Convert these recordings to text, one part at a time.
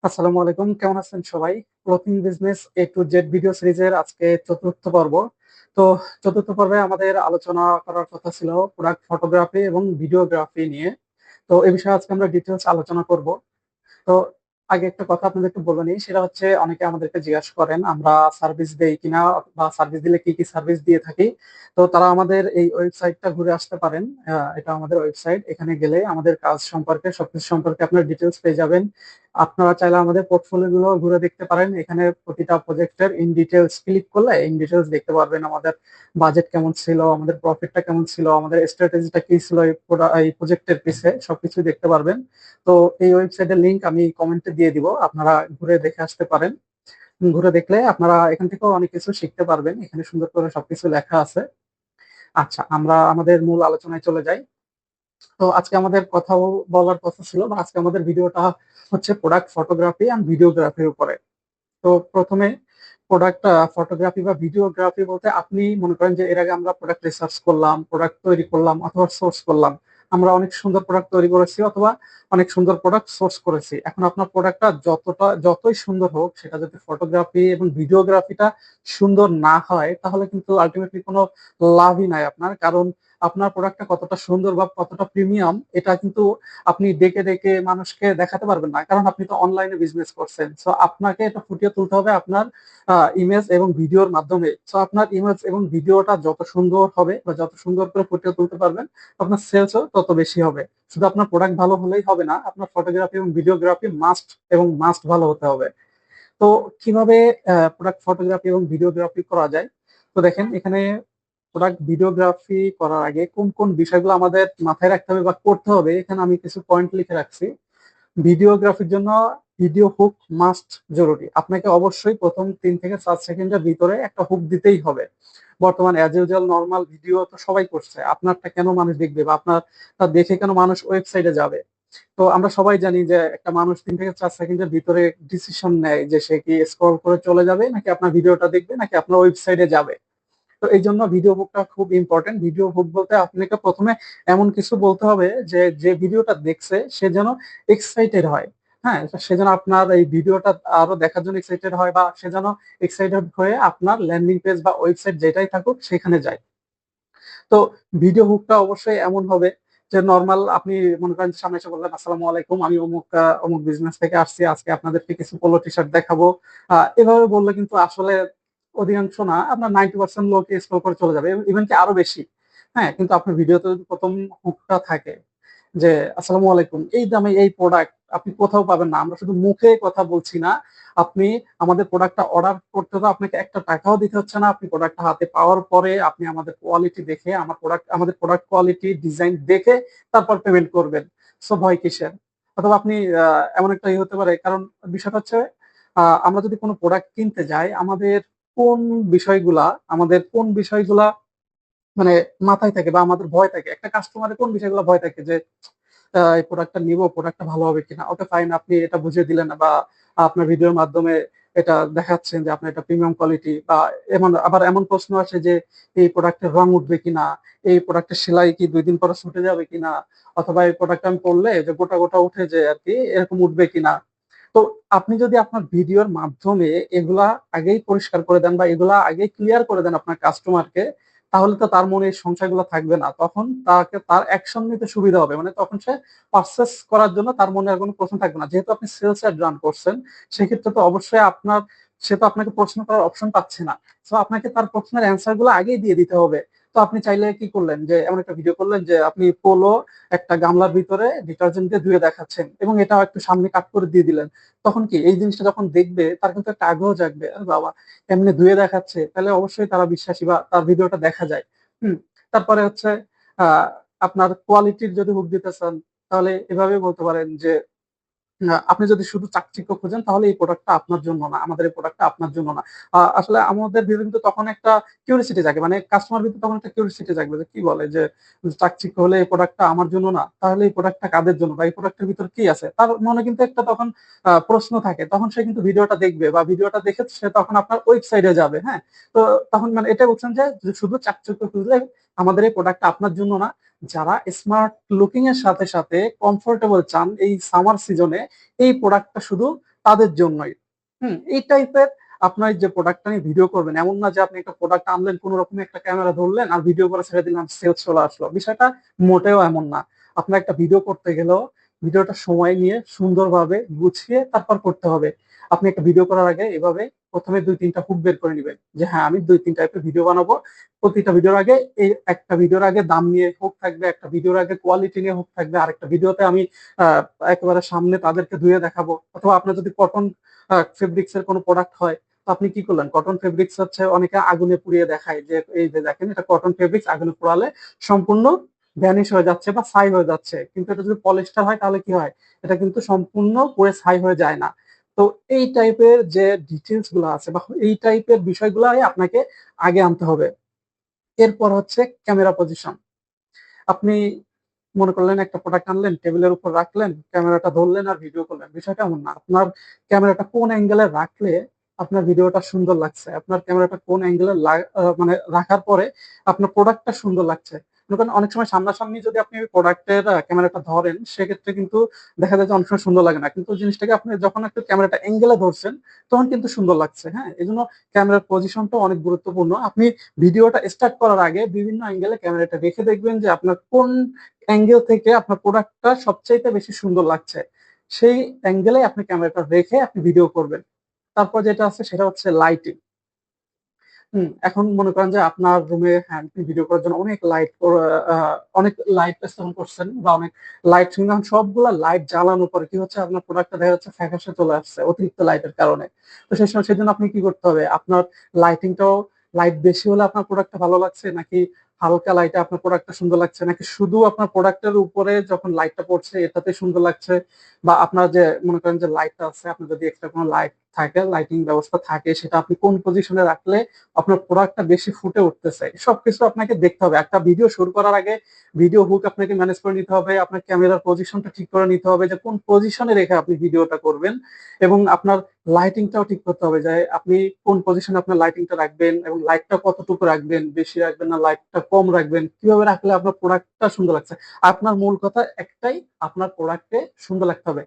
আসসালামু আলাইকুম, কেমন আছেন সবাই? Clothing business A to Z video সিরিজের আজকে চতুর্থ পর্ব। তো চতুর্থ পর্বে আমাদের আলোচনা করার কথা ছিল প্রোডাক্ট ফটোগ্রাফি এবং ভিডিওগ্রাফি নিয়ে। তো এই বিষয়ে আজকে আমরা ডিটেলস আলোচনা করব। তো আগে একটা কথা আপনাদেরকে বলে নিই, সেটা হচ্ছে অনেকে আমাদেরকে জিজ্ঞাসা করেন আমরা সার্ভিস দেই কিনা বা সার্ভিস দিলে কি কি সার্ভিস দিয়ে থাকি। তো তারা আমাদের এই ওয়েবসাইটটা ঘুরে আসতে পারেন। এটা আমাদের ওয়েবসাইট, এখানে গেলে আমাদের কাজ সম্পর্কে সবকিছু সম্পর্কে আপনার ডিটেলস পেয়ে যাবেন। আপনারা চাইলে আমাদের পোর্টফোলিও গুলো ঘুরে দেখতে পারেন। এখানে প্রতিটা প্রজেক্টের ইন ডিটেলস ক্লিক করলে ইন ডিটেলস দেখতে পারবেন আমাদের বাজেট কেমন ছিল, আমাদের প্রফিটটা কেমন ছিল, আমাদের স্ট্র্যাটেজিটা কি ছিল এই প্রজেক্টের পিছে সবকিছু দেখতে পারবেন। তো এই ওয়েবসাইটের লিংক আমি কমেন্টে দিয়ে দিব, আপনারা ঘুরে দেখে আসতে পারেন। ঘুরে দেখলে আপনারা এখান থেকেও অনেক কিছু শিখতে পারবেন, এখানে সুন্দর করে সবকিছু লেখা আছে। আচ্ছা, আমরা আমাদের মূল আলোচনায় চলে যাই। তো আজকে আমাদের কথা বলার কথা ছিল, বা আজকে আমাদের ভিডিওটা হচ্ছে প্রোডাক্ট ফটোগ্রাফি অ্যান্ড ভিডিওগ্রাফির উপরে। তো প্রথমে প্রোডাক্ট ফটোগ্রাফি বা ভিডিওগ্রাফি বলতে আপনি মনে করেন যে এর আগে আমরা প্রোডাক্ট রিসার্চ করলাম, প্রোডাক্ট তৈরি করলাম অথবা সোর্স করলাম। আমরা অনেক সুন্দর প্রোডাক্ট তৈরি করেছি অথবা অনেক সুন্দর প্রোডাক্ট সোর্স করেছি। এখন আপনার প্রোডাক্টটা যতই সুন্দর হোক, সেটা যদি ফটোগ্রাফি এবং ভিডিওগ্রাফিটা সুন্দর না হয়, তাহলে কিন্তু আলটিমেটলি কোনো লাভই নাই আপনার। কারণ আপনার প্রোডাক্টটা কতটা সুন্দর বা কতটা প্রিমিয়াম, এটা কিন্তু আপনি ডেকে ডেকে মানুষকে দেখাতে পারবেন না, কারণ আপনি তো অনলাইনে বিজনেস করছেন। সো আপনাকে এটা ফুটিয়ে তুলতে হবে আপনার ইমেজ এবং ভিডিওর মাধ্যমে। সো আপনার ইমেজ এবং ভিডিওটা যত সুন্দর হবে বা যত সুন্দর করে ফুটিয়ে তুলতে পারবেন, আপনার সেলসও তত বেশি হবে। শুধু আপনার প্রোডাক্ট ভালো হলেই হবে না, আপনার ফটোগ্রাফি এবং ভিডিওগ্রাফি মাস্ট এবং মাস্ট ভালো হতে হবে। তো কিভাবে প্রোডাক্ট ফটোগ্রাফি এবং ভিডিওগ্রাফি করা যায়? তো দেখেন, এখানে প্রোডাক্ট ভিডিওগ্রাফি করার আগে কোন কোন বিষয়গুলো আমাদের মাথায় রাখতে হবে বা করতে হবে, এখানে আমি কিছু পয়েন্ট লিখে রাখছি। ভিডিওগ্রাফির জন্য ভিডিও হুক মাস্ট জরুরি। আপনাকে অবশ্যই প্রথম 3 থেকে 4 সেকেন্ডের ভিতরে একটা হুক দিতেই হবে। বর্তমান অ্যাজ ইউজুয়াল নর্মাল ভিডিও তো সবাই করছে, আপনারটা কেন মানুষ দেখবে বা আপনার তা দেখে কেন মানুষ ওয়েবসাইটে যাবে? তো আমরা সবাই জানি যে একটা মানুষ 3 থেকে 4 সেকেন্ডের ভিতরে ডিসিশন নেয় যে সে কি স্ক্রল করে চলে যাবে, নাকি আপনার ভিডিওটা দেখবে, নাকি আপনার ওয়েবসাইটে যাবে। তো এই জন্য ভিডিও বুকটা খুব ইম্পর্টেন্ট। ভিডিও বুক বলতে আপনাকে প্রথমে এমন কিছু বলতে হবে যে যে ভিডিওটা দেখছে সে যেন এক্সাইটেড হয়। হ্যাঁ, সে যেন আপনার এই ভিডিওটা আরো দেখার জন্য এক্সাইটেড হয়, বা সে যেন এক্সাইটেড হয়ে আপনার ল্যান্ডিং পেজ বা ওয়েবসাইট যেটাই থাকুক সেখানে যায়। তো ভিডিও হুকটা অবশ্যই এমন হবে যে নর্মাল আপনি মনে করেন সামনে এসে বললেন, আসসালামু আলাইকুম, আমি অমুক অমুক বিজনেস থেকে আসছি, আজকে আপনাদেরকে কিছু পোলো টি শার্ট দেখাবো। এভাবে বললে কিন্তু আসলে অধিকাংশ না, আপনার 90% লোক স্ক্রল করে চলে যাবে, ইভেন কি আরো বেশি। হ্যাঁ, কিন্তু আপনার ভিডিওতে যদি প্রথম হুকটা থাকে যে আসসালামু আলাইকুম, এই দামে এই প্রোডাক্ট আপনি কোথাও পাবেন না, আমরা শুধু মুখে কথা বলছি না, আপনি আমাদের প্রোডাক্টটা অর্ডার করতে তো আপনাকে একটা টাকাও দিতে হচ্ছে না। আপনি প্রোডাক্টটা হাতে পাওয়ার পরে আপনি আমাদের কোয়ালিটি দেখে, আমাদের প্রোডাক্ট কোয়ালিটি ডিজাইন দেখে তারপর পেমেন্ট করবেন। সো ভয় কিসের? অথবা আপনি এমন একটা হতে পারে, কারণ বিষয়টা হচ্ছে আমরা যদি কোনো প্রোডাক্ট কিনতে যাই, কোন বিষয়গুলা মানে মাথায় থাকে বা আমাদের ভয় থাকে, একটা কাস্টমারের কোন বিষয়গুলো ভয় থাকে যে এই প্রোডাক্টটা নিবো, প্রোডাক্টটা ভালো হবে কিনা। ওকে ফাইন, আপনি এটা বুঝিয়ে দিলেন বা আপনার ভিডিওর মাধ্যমে এটা দেখাচ্ছেন যে আপনার এটা প্রিমিয়াম কোয়ালিটি। বা এমন প্রশ্ন আছে যে এই প্রোডাক্টের রং উঠবে কিনা, এই প্রোডাক্টের সেলাই কি 2 দিন পরে ছুটে যাবে কিনা, অথবা এই প্রোডাক্ট আমি পরলে যে গোটা গোটা উঠে যে আর কি এরকম উঠবে কিনা। তো আপনি যদি আপনার ভিডিওর মাধ্যমে এগুলা আগেই পরিষ্কার করে দেন বা এগুলা আগেই ক্লিয়ার করে দেন আপনার কাস্টমারকে, তাহলে তো তার মনে এই সংশয়গুলো থাকবে না। তখন তার অ্যাকশন নিতে সুবিধা হবে, মানে তখন সে পারচেস করার জন্য তার মনে আর কোনো প্রশ্ন থাকবে না। যেহেতু আপনি সেলস অ্যাড রান করছেন, সেক্ষেত্রে তো অবশ্যই সে তো আপনাকে প্রশ্ন করার অপশন পাচ্ছে না। তো আপনাকে তার প্রশ্নের অ্যান্সার গুলো আগেই দিয়ে দিতে হবে। তো আপনি চাইলে কি করলেন যে এমন একটা ভিডিও করলেন যে আপনি পোলো একটা গামলার ভিতরে ডিটারজেন্ট দিয়ে ধুয়ে দেখাচ্ছেন এবং এটাও একটু সামনে কাট করে দিয়ে দিলেন। তখন কি এই জিনিসটা যখন দেখবে তার কিন্তু একটা আগ্রহ জাগবে, আরে বাবা এমনি ধুয়ে দেখাচ্ছে, তাহলে অবশ্যই তারা বিশ্বাসী বা তার ভিডিওটা দেখা যায়। হুম। তারপরে হচ্ছে আহ আপনার কোয়ালিটির যদি হুক দিতে চান, তাহলে এভাবে বলতে পারেন যে আপনি যদি শুধু চাকচিক্য খোঁজেন, তাহলে এই প্রোডাক্টটা আপনার জন্য না, আমাদের এই প্রোডাক্টটা আপনার জন্য না। আসলে আমাদের ভিতরে কিন্তু তখন একটা কিউরিসিটি জাগে, মানে কাস্টমার ভিতরে তখন একটা কিউরিসিটি জাগবে যে কি বলে যে চাকচিক্য হলে এই প্রোডাক্টটা আমার জন্য না, তাহলে এই প্রোডাক্টটা কাদের জন্য বা এই প্রোডাক্টের ভিতরে কি আছে, তার মনে কিন্তু একটা তখন প্রশ্ন থাকে। তখন সে কিন্তু ভিডিওটা দেখবে বা ভিডিওটা দেখে সে তখন আপনার ওয়েবসাইটে যাবে। হ্যাঁ। তো তখন মানে এটা বলছেন যে শুধু চাকচিক্য খুঁজলে আমাদের এই প্রোডাক্টটা আপনার জন্য না। যারা স্মার্ট লুকিং এর সাথে সাথে কমফোর্টেবল চান এই সামার সিজনে, এই প্রোডাক্টটা শুধু তাদের জন্যই। এই টাইপের আপনার যে প্রোডাক্টটা নিয়ে ভিডিও করবেন, এমন না যে আপনি একটা প্রোডাক্ট আনলেন, কোন রকম একটা ক্যামেরা ধরলেন আর ভিডিও করে ছেড়ে দিলাম, সেলস চলে আসলো। বিষয়টা মোটেও এমন না। আপনার একটা ভিডিও করতে গেলেও ভিডিওটা সময় নিয়ে সুন্দরভাবে গুছিয়ে তারপর করতে হবে। আপনি একটা ভিডিও করার আগে এভাবে প্রথমে 2-3টা হুক বের করে নেবেন যে হ্যাঁ, আমি 2-3 টাইপের ভিডিও বানাবো। প্রতিটা ভিডিওর আগে এই একটা ভিডিওর আগে দাম নিয়ে হুক থাকবে, একটা ভিডিওর আগে কোয়ালিটি নিয়ে হুক থাকবে, আরেকটা ভিডিওতে আমি আহ একেবারে সামনে তাদেরকে ধুয়ে দেখাবো। অথবা আপনার যদি কটন ফেব্রিক্স এর কোনো প্রোডাক্ট হয়, তো আপনি কি করলেন, কটন ফেব্রিক্স হচ্ছে অনেকে আগুনে পুড়িয়ে দেখায় যে এই যে দেখেন এটা কটন ফেব্রিক্স, আগুনে পোড়ালে সম্পূর্ণ ভ্যানিশ হয়ে যাচ্ছে বা ছাই হয়ে যাচ্ছে। কিন্তু এটা যদি পলিস্টার হয় তাহলে কি হয়, এটা কিন্তু সম্পূর্ণ পুড়ে ছাই হয়ে যায় না। তো এই টাইপের যে ডিটেলস গুলো আছে বা এই টাইপের বিষয়গুলো আপনাকে আগে আনতে হবে। এরপর হচ্ছে ক্যামেরা পজিশন। আপনি মনে করলেন একটা প্রোডাক্ট আনলেন, টেবিলের উপর রাখলেন, ক্যামেরাটা ধরলেন আর ভিডিও করলেন। বিষয়টা এমন না। আপনার ক্যামেরাটা কোন অ্যাঙ্গেলে রাখলে আপনার ভিডিওটা সুন্দর লাগছে, আপনার ক্যামেরাটা কোন অ্যাঙ্গেলে মানে রাখার পরে আপনার প্রোডাক্টটা সুন্দর লাগছে। মনে করেন অনেক সময় সামনাসামনি যদি আপনি প্রোডাক্টের ক্যামেরাটা ধরেন, সেক্ষেত্রে কিন্তু দেখা যায় যে অনেক সময় সুন্দর লাগে না। কিন্তু জিনিসটাকে আপনি যখন একটু ক্যামেরাটা অ্যাঙ্গেলে ধরছেন, তখন কিন্তু সুন্দর লাগছে। হ্যাঁ, এই জন্য ক্যামেরার পজিশনটা অনেক গুরুত্বপূর্ণ। আপনি ভিডিওটা স্টার্ট করার আগে বিভিন্ন অ্যাঙ্গেলে ক্যামেরাটা রেখে দেখবেন যে আপনার কোন অ্যাঙ্গেল থেকে আপনার প্রোডাক্টটা সবচাইতে বেশি সুন্দর লাগছে। সেই অ্যাঙ্গেলে আপনি ক্যামেরাটা রেখে আপনি ভিডিও করবেন। তারপর যেটা আছে সেটা হচ্ছে লাইটিং। এখন মনে করেন যে আপনার রুমে, হ্যাঁ, আপনি ভিডিও করার জন্য অনেক লাইট স্থাপন করছেন বা অনেক লাইট, সবগুলা লাইট জ্বালানোর পরে কি হচ্ছে, আপনার প্রোডাক্টটা দেখা যাচ্ছে ফ্যাকাশে চলে আসছে অতিরিক্ত লাইটের কারণে। তো সেই সময় সেজন্য আপনি কি করতে হবে, আপনার লাইটিংটাও, লাইট বেশি হলে আপনার প্রোডাক্টটা ভালো লাগছে নাকি হালকা লাইটে আপনার প্রোডাক্টটা সুন্দর লাগছে, নাকি শুধু আপনার প্রোডাক্টের উপরে যখন লাইটটা পড়ছে এটাতে সুন্দর লাগছে, বা আপনার যে মনে করেন যে লাইটটা আছে, আপনার যদি এক্সট্রা কোনো লাইট থাকে, লাইটিং ব্যবস্থা থাকে, সেটা আপনি কোন পজিশনে রাখলে আপনার প্রোডাক্টটা বেশি ফুটে উঠতেছে, সবকিছু আপনাকে দেখতে হবে। একটা ভিডিও শুরু করার আগে ভিডিও হুক আপনাকে ম্যানেজ করে নিতে হবে, আপনার ক্যামেরার পজিশনটা ঠিক করে নিতে হবে যে কোন পজিশনে রেখে আপনি ভিডিওটা করবেন, এবং আপনার লাইটিংটাও ঠিক করতে হবে যে আপনি কোন পজিশনে আপনার লাইটিংটা রাখবেন এবং লাইটটা কতটুকু রাখবেন, বেশি রাখবেন না লাইটটা কম রাখবেন, কিভাবে রাখলে আপনার প্রোডাক্টটা সুন্দর লাগছে। আপনার মূল কথা একটাই, আপনার প্রোডাক্টে সুন্দর লাগতে হবে।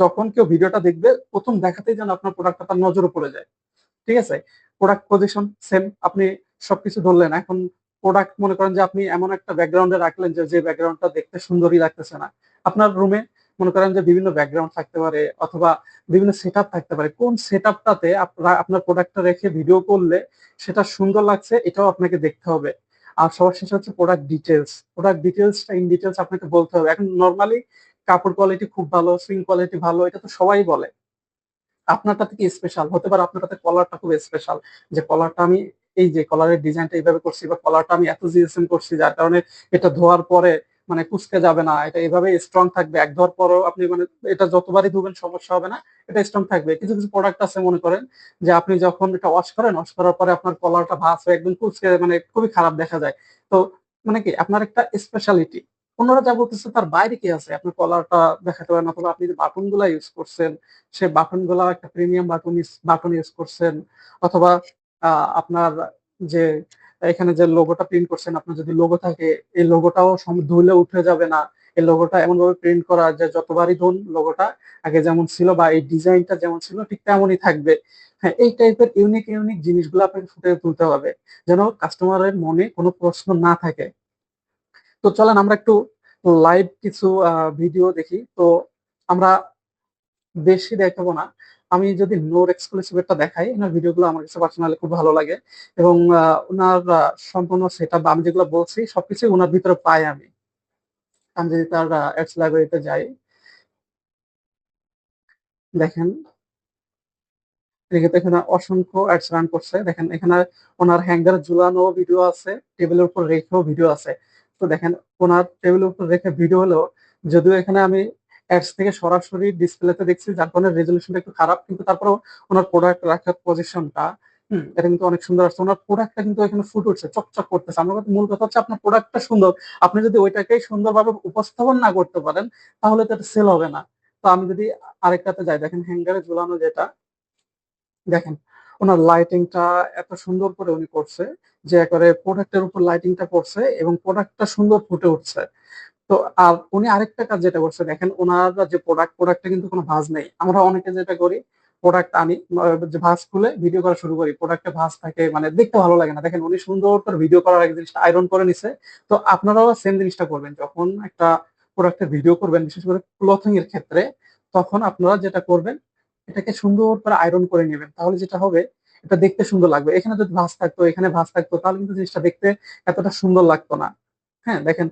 যখন কেউ ভিডিওটা দেখবে, প্রথম দেখাতেই যেন আপনার প্রোডাক্টটা তার নজরে পড়ে যায়। ঠিক আছে, প্রোডাক্ট পজিশন সেম, আপনি সবকিছু ধরলেন। এখন প্রোডাক্ট মনে করেন যে আপনি এমন একটা ব্যাকগ্রাউন্ডে রাখলেন যে যে ব্যাকগ্রাউন্ডটা দেখতে সুন্দরই লাগতেছে না। আপনার রুমে মনে করেন যে বিভিন্ন ব্যাকগ্রাউন্ড থাকতে পারে অথবা বিভিন্ন সেট থাকতে পারে, কোন সেট আপটাতে আপনার প্রোডাক্টটা রেখে ভিডিও করলে সেটা সুন্দর লাগছে, এটাও আপনাকে দেখতে হবে। আর সবার শেষে হচ্ছে প্রোডাক্ট ডিটেলস। প্রোডাক্ট ডিটেলসটা ইন ডিটেলস আপনাকে বলতে হবে। এখন নর্মালি কাপড় কোয়ালিটি খুব ভালো, সুইং কোয়ালিটি ভালো, এটা তো সবাই বলে। আপনারটা থেকে স্পেশাল হতে পারে, আপনারটাতে কলারটা খুব স্পেশাল, যে কলারটা আমি এই যে কলারের ডিজাইনটা এইভাবে করছি, বা কলারটা আমি এত জিএসএম করছি যার কারণে এটা ধোয়ার পরে মানে কুচকে যাবে না, এটা এভাবে স্ট্রং থাকবে, এক ধোয়ার পরও আপনি মানে এটা যতবারই ধুবেন সমস্যা হবে না, এটা স্ট্রং থাকবে। কিছু কিছু প্রোডাক্ট আছে মনে করেন যে আপনি যখন এটা ওয়াশ করেন, ওয়াশ করার পরে আপনার কলারটা ভাঁজ হয়ে একদম কুচকে, মানে খুবই খারাপ দেখা যায়। তো মানে কি, আপনার একটা স্পেশালিটি, অন্যরা যা বলতেছে তার বাইরে কি আছে, আপনার কলারটা দেখাতে পারেন। অথবা আপনি যে বাটন গুলা ইউজ করছেন, সে বাটন গুলা একটা প্রিমিয়াম বাটন ইউজ করছেন, অথবা আপনার যে এখানে যে লোগোটা প্রিন্ট করছেন, আপনার যদি লোগো থাকে, এই লোগোটাও ধুলে উঠে যাবে না। এই লোগোটা এমন ভাবে প্রিন্ট করা যে যতবারই ধুন লোগোটা আগে যেমন ছিল বা এই ডিজাইনটা যেমন ছিল ঠিক তেমনই থাকবে। হ্যাঁ, এই টাইপের ইউনিক ইউনিক জিনিসগুলো আপনাকে ফুটে তুলতে হবে যেন কাস্টমারের মনে কোনো প্রশ্ন না থাকে। তো চলেন আমরা একটু লাইভ কিছু ভিডিও দেখি। তো আমরা বেশি দেখাবো না। আমি যদি নোর এক্সক্লুসিভ একটা দেখাই, ওনার ভিডিওগুলো আমার কাছে পার্সোনালি খুব ভালো লাগে, এবং ওনার সম্পূর্ণ সেটা আমি যেগুলো বলছি সবকিছু ওনার ভিতরে পাই আমি। আমি যদি তার অ্যাডস লাইব্রেরিতে যাই, দেখেন এদিকে এখানে অসংখ্য অ্যাডস রান করছে। দেখেন এখানে ওনার হ্যাঙ্গার ঝুলানো ভিডিও আছে, টেবিলের উপর রেখেও ভিডিও আছে। তো দেখেন ওনার টেবিলের উপর রেখে ভিডিও হলো, যদিও এখানে আমি অ্যাডস থেকে সরাসরি ডিসপ্লেতে দেখছি যার কারণে রেজলিউশনটা একটু খারাপ, কিন্তু তারপরেও ওনার প্রোডাক্ট রাখার পজিশনটা, এটা কিন্তু অনেক সুন্দর আসছে। ওনার প্রোডাক্টটা কিন্তু এখানে ফুটে উঠছে, চকচক করতেছে। আমার মূল কথা হচ্ছে আপনার প্রোডাক্টটা সুন্দর, আপনি যদি ওইটাকেই সুন্দরভাবে উপস্থাপন না করতে পারেন তাহলে তো এটা সেল হবে না। তো আমি যদি আরেকটাতে যাই, দেখেন হ্যাঙ্গারে ঝুলানো যেটা, দেখেন ওনার লাইটিংটা এত সুন্দর করে উনি করছে যে একেবারে প্রোডাক্টের উপর লাইটিংটা করছে এবং প্রোডাক্টটা সুন্দর ফুটে উঠছে। তো আর উনি আরেকটা কাজ যেটা করছে, দেখেন ওনার যে প্রোডাক্টটা কিন্তু কোনো ভাঁজ নেই। আমরা অনেকে যেটা করি, প্রোডাক্ট আনি, যে ভাঁজ খুলে ভিডিও করা শুরু করি, প্রোডাক্টে ভাঁজ থাকে, মানে দেখতে ভালো লাগে না। দেখেন উনি সুন্দর করে ভিডিও করার আগে জিনিসটা আয়রন করে নিছে। তো আপনারাও সেম জিনিসটা করবেন, যখন একটা প্রোডাক্টের ভিডিও করবেন, বিশেষ করে ক্লথিং এর ক্ষেত্রে, তখন আপনারা যেটা করবেন, এটাকে সুন্দর করে আয়রন করে নেবেন। তাহলে যেটা হবে, এটা দেখতে সুন্দর লাগবে। এখানে যদি ভাঁজ থাকতো, এখানে ভাঁজ থাকতো, তাহলে কিন্তু জিনিসটা দেখতে এতটা সুন্দর লাগতো না। হ্যাঁ, দেখেন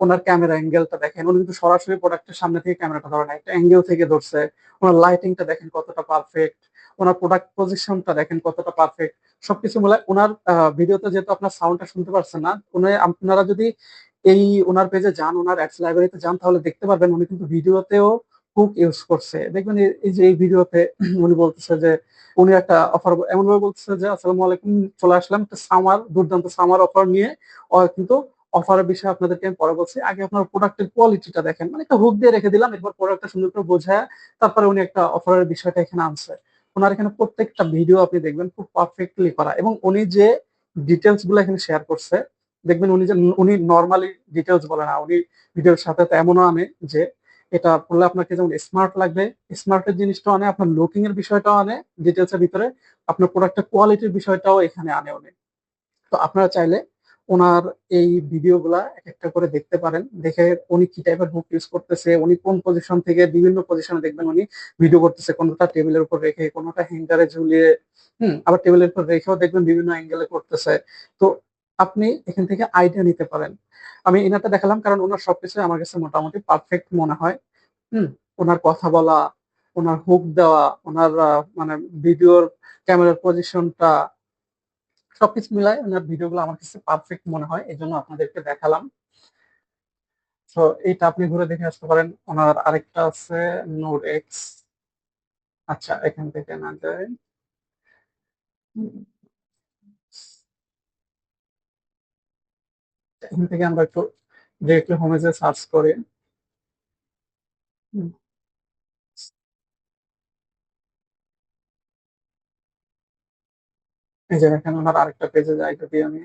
ওনার ক্যামেরা অ্যাঙ্গেলটা দেখেন, উনি কিন্তু সরাসরি প্রোডাক্টের সামনে থেকে ক্যামেরাটা ধরে না, একটা অ্যাঙ্গেল থেকে ধরছে। ওনার লাইটিংটা দেখেন কতটা পারফেক্ট, ওনার প্রোডাক্ট পজিশনটা দেখেন কতটা পারফেক্ট। সবকিছু মিলে ওনার ভিডিওতে, যেহেতু আপনার সাউন্ডটা শুনতে পারছেন না, উনি, আপনারা যদি এই ওনার পেজে যান, ওনার অ্যাডস লাইব্রেরিতে যান, তাহলে দেখতে পারবেন উনি কিন্তু ভিডিওতেও হুক ইউজ করছে। দেখবেন এই যে এই ভিডিওতে উনি বলতেছে যে, উনি একটা অফার এমন ভাবে বলতেছে যে, আসসালামু আলাইকুম, চলে আসলাম একটা সামার, দুর্দান্ত সামার অফার নিয়ে। কিন্তু অফারের বিষয়ে আপনাদেরকে আমি পরে বলছি, আগে আপনার প্রোডাক্টের কোয়ালিটিটা দেখেন। মানে একটা হুক দিয়ে রেখে দিলাম, এরপর প্রোডাক্টটা সুন্দর করে বোঝায় তারপরে উনি একটা অফারের বিষয়টা এখানে আনছে। ওনার এখানে প্রত্যেকটা ভিডিও আপনি দেখবেন খুব পারফেক্টলি করা, এবং উনি যে ডিটেলস গুলো এখানে শেয়ার করছে, দেখবেন উনি নর্মালি ডিটেলস বলে না, উনি ভিডিওর সাথে তো এমনও আনে যে, এটা পড়লে আপনাকে যেমন স্মার্ট লাগবে, স্মার্টের জিনিসটাও আনে, আপনার লুকিং এর বিষয়টাও আনে ডিটেলস এর ভিতরে, আপনার প্রোডাক্টের কোয়ালিটির বিষয়টাও এখানে আনে উনি। তো আপনারা চাইলে ওনার এই ভিডিও গুলা এক একটা করে দেখতে পারেন, দেখে উনি কি টাইপের বুক ইউজ করতেছে, উনি কোন পজিশন থেকে বিভিন্ন পজিশনে দেখবেন উনি ভিডিও করতেছে, কোনটা টেবিলের উপর রেখে, কোনটা হ্যাঙ্গারে ঝুলিয়ে, আবার টেবিলের উপর রেখেও দেখবেন বিভিন্ন অ্যাঙ্গেলে করতেছে। তো আপনি এখান থেকে আইডিয়া নিতে পারেন। আমি এনাতে দেখালাম কারণ ওনার সবকিছু আমার কাছে মোটামুটি পারফেক্ট মনে হয়। হুম ওনার কথা বলা, ওনার হুক দেওয়া, ওনার মানে ভিডিওর ক্যামেরার পজিশনটা, সবকিছু মিলায় ওনার ভিডিওগুলো আমার কাছে পারফেক্ট মনে হয়, এই জন্য আপনাদেরকে দেখালাম। তো এইটা আপনি ঘুরে দেখে আসতে পারেন। ওনার আরেকটা আছে, নোট এক্স। আচ্ছা, এখান থেকে না যায়, উম, এখান থেকে আমরা একটু ডিরেক্টলি হোমে যে সার্চ করি। হুম, এই যে দেখেন ওনার আরেকটা পেজে যাই যদি আমি,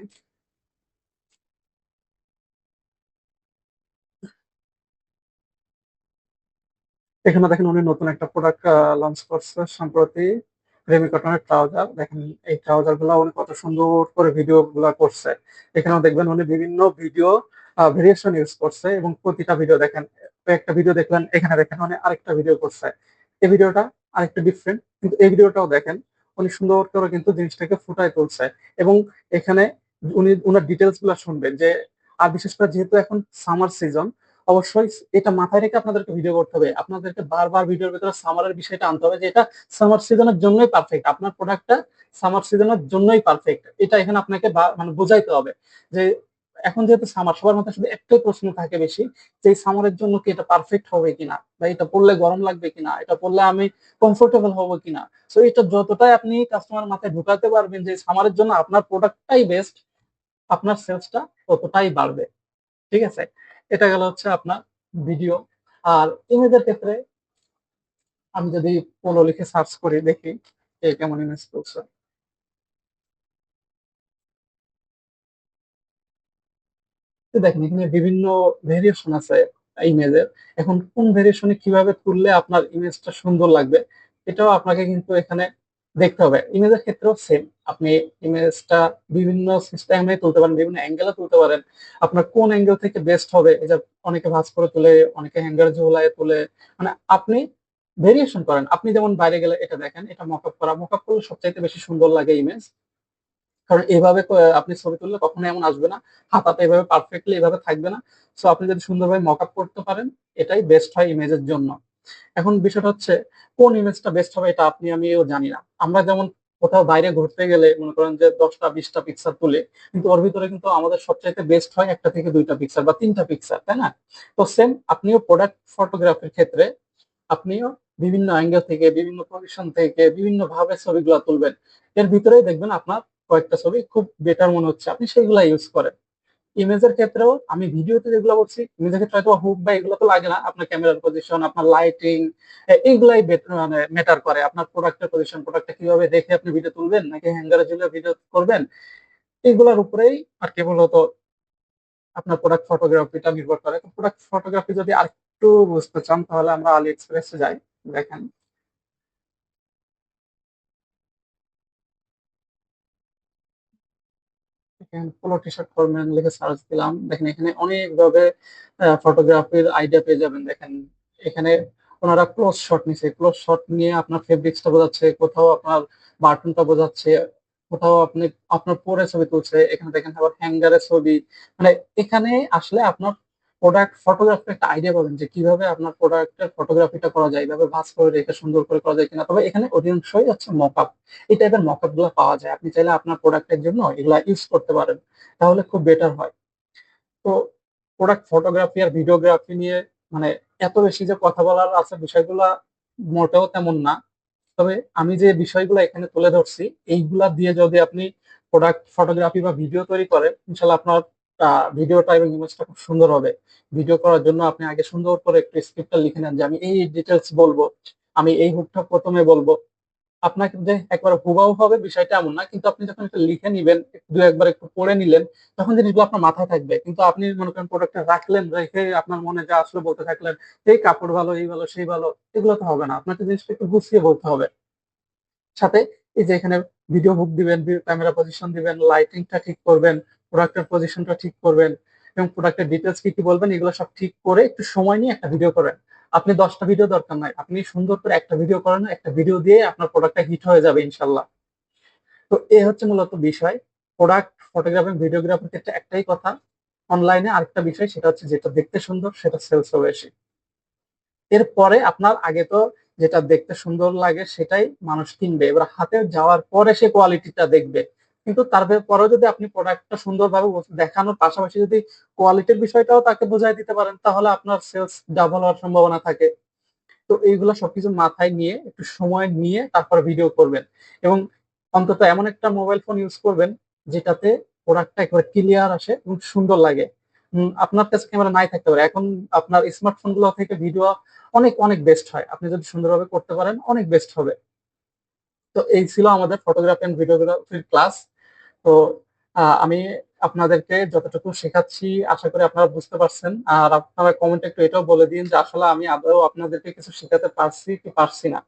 এখানে দেখেন উনি নতুন একটা প্রোডাক্ট লঞ্চ করছে সম্প্রতি, রেমি কটনের ট্রাউজার। দেখেন এই ট্রাউজার গুলা উনি কত সুন্দর করে ভিডিও গুলা করছে। এখানেও দেখবেন উনি বিভিন্ন ভিডিও ভেরিয়েশন ইউজ করছে, এবং প্রতিটা ভিডিও দেখেন, একটা ভিডিও দেখলেন, এখানে দেখেন উনি আরেকটা ভিডিও করছে, এই ভিডিওটা আরেকটা ডিফারেন্ট, কিন্তু এই ভিডিওটাও দেখেন উনি সুন্দর করে কিন্তু জিনিসটাকে ফুটায় তুলছে। এবং এখানে উনি ওনার ডিটেলস গুলা শুনবেন যে, আর বিশেষ করে যেহেতু এখন সামার সিজন, অবশ্যই এটা মাথায় রেখে আপনাদেরকে ভিডিও করতে হবে। আপনাদেরকে বারবার ভিডিওর ভিতরে সামারের বিষয়টা আনতে হবে, যে এটা সামার সিজনের জন্যই পারফেক্ট, আপনার প্রোডাক্টটা সামার সিজনের জন্যই পারফেক্ট। এটা এখানে আপনাকে মানে বোঝাইতে হবে যে, এখন যেহেতু সামার, সবার মাথায় শুধু একটাই প্রশ্ন থাকে বেশি, যে এই সামারের জন্য কি এটা পারফেক্ট হবে কিনা, বা এটা পড়লে গরম লাগবে কিনা, এটা পড়লে আমি কমফোর্টেবল হবো কিনা। সো এটা যতটাই আপনি কাস্টমার মাথায় ঢুকাতে পারবেন যে সামারের জন্য আপনার প্রোডাক্টটাই বেস্ট, আপনার সেলসটা ততটাই বাড়বে। ঠিক আছে, এটা গেল হচ্ছে আপনার ভিডিও। আর ইমেজের ক্ষেত্রে আমি যদি পোলো লিখে সার্চ করি, দেখি কে কেমন ইমেজ করছে। তো দেখেন এখানে বিভিন্ন ভেরিয়েশন আছে ইমেজের। এখন কোন ভেরিয়েশনে কিভাবে তুললে আপনার ইমেজটা সুন্দর লাগবে, এটাও আপনাকে কিন্তু এখানে দেখতে হবে। ইমেজের ক্ষেত্রেও সেম, আপনি ইমেজটা বিভিন্ন সিস্টেমে তুলতে পারেন, বিভিন্ন অ্যাঙ্গেলে তুলতে পারেন। আপনার কোন অ্যাঙ্গেল থেকে বেস্ট হবে, এই যে অনেকে ভাঁজ করে তুলে, অনেকে হ্যাঙ্গার ঝোলায় তুলে, মানে আপনি ভেরিয়েশন করেন। আপনি যেমন বাইরে গেলে এটা দেখেন, এটা মকআপ করা, মকআপ করলে সবচাইতে বেশি সুন্দর লাগে ইমেজ। কারণ এইভাবে আপনি ছবি তুললে কখনো এমন আসবে না, হাতাতে এভাবে পারফেক্টলি এভাবে থাকবে না। সো আপনি যদি সুন্দরভাবে মক আপ করতে পারেন, এটাই বেস্ট হয় ইমেজের জন্য। এখন বিষয়টা হচ্ছে, কোন ইমেজটা বেস্ট হবে এটা আপনি আমিও জানি না। আমরা যেমন কোথাও বাইরে ঘুরতে গেলে মনে করেন যে 10টা 20টা পিকচার তুলে, কিন্তু ওর ভিতরে কিন্তু আমাদের সবচাইতে বেস্ট হয় 1 থেকে 2টা পিকচার বা 3টা পিকচার, তাই না? তো সেম আপনিও প্রোডাক্ট ফটোগ্রাফির ক্ষেত্রে আপনিও বিভিন্ন অ্যাঙ্গেল থেকে, বিভিন্ন পজিশন থেকে, বিভিন্ন ভাবে ছবিগুলো তুলবেন। এর ভিতরেই দেখবেন আপনার কয়েকটা ছবি খুব বেটার মনে হচ্ছে, আপনি সেগুলা ইউজ করেন। ইমেজের ক্ষেত্রেও আমি ভিডিওতে যেগুলো বলছি, ইমেজের ক্ষেত্রে হয়তো হুক বা এগুলো তো লাগে না, আপনার ক্যামেরার পজিশন, আপনার লাইটিং, এইগুলাই মানে ম্যাটার করে। আপনার প্রোডাক্টের পজিশন, প্রোডাক্টটা কিভাবে দেখে আপনি ভিডিও তুলবেন, নাকি হ্যাঙ্গারে ঝুলে ভিডিও করবেন, এইগুলোর উপরেই আর কি বলতো আপনার প্রোডাক্ট ফটোগ্রাফিটা নির্ভর করে। প্রোডাক্ট ফটোগ্রাফি যদি আরেকটু বুঝতে চান, তাহলে আমরা আলি এক্সপ্রেসে যাই। দেখেন দেখেন পোলো টি শার্ট ফরম্যান লিখে সার্চ দিলাম, দেখেন এখানে অনেকভাবে ফটোগ্রাফির আইডিয়া পেয়ে যাবেন। দেখেন এখানে ওনারা ক্লোজ শট নিছে, ক্লোজ শট নিয়ে আপনার ফেব্রিক্সটা বোঝাচ্ছে, কোথাও আপনার বাটনটা বোঝাচ্ছে, কোথাও আপনি আপনার পরে ছবি তুলছে, এখানে দেখেন আবার হ্যাঙ্গারের ছবি। মানে এখানে আসলে আপনার প্রোডাক্ট ফটোগ্রাফির একটা আইডিয়া পাবেন যে কিভাবে আপনার প্রোডাক্টের ফটোগ্রাফিটা করা যায়, এইভাবে ভাঁজ করে রেখে সুন্দর করে করা যায় কিনা। তবে এখানে অধিকাংশই হচ্ছে মকআপ, এই টাইপের মকআপ গুলো পাওয়া যায়, আপনি চাইলে আপনার প্রোডাক্টের জন্য এগুলা ইউজ করতে পারেন, তাহলে খুব বেটার হয়। তো প্রোডাক্ট ফটোগ্রাফি আর ভিডিওগ্রাফি নিয়ে মানে এত বেশি যে কথা বলার আছে বিষয়গুলা মোটেও তেমন না। তবে আমি যে বিষয়গুলো এখানে তুলে ধরছি এইগুলা দিয়ে যদি আপনি প্রোডাক্ট ফটোগ্রাফি বা ভিডিও তৈরি করেন, ইনশাল্লাহ আপনার ভিডিওটা এবং ইমেজটা খুব সুন্দর হবে। ভিডিও করার জন্য আপনি আগে সুন্দর করে একটু স্ক্রিপ্টটা লিখে নেন যে আমি এই ডিটেলস বলবো, আমি এই হুকটা প্রথমে বলবো। আপনাকে যে একবার হুবাহু হবে বিষয়টা এমন না, কিন্তু আপনি যখন একটু লিখে নিবেন, দু একবার একটু পড়ে নিলেন, তখন জিনিসগুলো আপনার মাথায় থাকবে। কিন্তু আপনি মনে করেন প্রোডাক্টটা রাখলেন, রেখে আপনার মনে যা আসলে বলতে থাকলেন, এই কাপড় ভালো, এই ভালো, সেই ভালো, এগুলো তো হবে না। আপনাকে জিনিসটা একটু গুছিয়ে বলতে হবে। সাথে এই যে এখানে ভিডিও হুক দিবেন, ক্যামেরা পজিশন দিবেন, লাইটিংটা ঠিক করবেন, প্রোডাক্টের পজিশনটা ঠিক করবেন, এবং প্রোডাক্টের ডিটেলস কি কি বলবেন, এগুলো সব ঠিক করে একটু সময় নিয়ে একটা ভিডিও করেন। আপনি 10টা ভিডিও দরকার নাই, আপনি সুন্দর করে একটা ভিডিও করেন, একটা ভিডিও দিয়ে আপনার প্রোডাক্টটা হিট হয়ে যাবে ইনশাল্লাহ। তো এ হচ্ছে মূলত বিষয়। প্রোডাক্ট ফটোগ্রাফি ভিডিওগ্রাফির ক্ষেত্রে একটাই কথা, অনলাইনে আরেকটা বিষয়, সেটা হচ্ছে যেটা দেখতে সুন্দর সেটা সেলস হবে বেশি। এরপরে আপনার আগে তো যেটা দেখতে সুন্দর লাগে সেটাই মানুষ কিনবে, এবার হাতে যাওয়ার পরে সে কোয়ালিটিটা দেখবে। কিন্তু তারপরেও যদি আপনি প্রোডাক্টটা সুন্দরভাবে দেখানোর পাশাপাশি যদি কোয়ালিটির বিষয়টাও তাকে বোঝাই দিতে পারেন, তাহলে আপনার সেলস ডাবল হওয়ার সম্ভাবনা থাকে। তো এইগুলা সবকিছু মাথায় নিয়ে একটু সময় নিয়ে তারপর ভিডিও করবেন, এবং অন্তত এমন একটা মোবাইল ফোন ইউজ করবেন যেটাতে প্রোডাক্টটা একেবারে ক্লিয়ার আসে এবং সুন্দর লাগে। আপনার কাছে ক্যামেরা নাই থাকতে পারে, এখন আপনার স্মার্টফোন গুলো থেকে ভিডিও অনেক অনেক বেস্ট হয়, আপনি যদি সুন্দরভাবে করতে পারেন অনেক বেস্ট হবে। তো এই ছিল আমাদের ফটোগ্রাফি এন্ড ভিডিওগ্রাফির ক্লাস। তো আমি আপনাদেরকে যতটুকু শেখাচ্ছি আশা করি আপনারা বুঝতে পারছেন। আর আপনারা কমেন্টে একটু এটাও বলে দিন যে আসলে আমি আদৌ আপনাদেরকে কিছু শেখাতে পারছি কি পারছি না।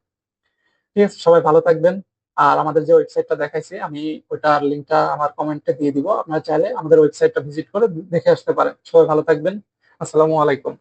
ঠিক আছে, সবাই ভালো থাকবেন। আর আমাদের যে ওয়েবসাইটটা দেখাইছি আমি ওইটার লিঙ্কটা আমার কমেন্টে দিয়ে দিব, আপনারা চাইলে আমাদের ওয়েবসাইটটা ভিজিট করে দেখে আসতে পারেন। সবাই ভালো থাকবেন। আসসালামু আলাইকুম।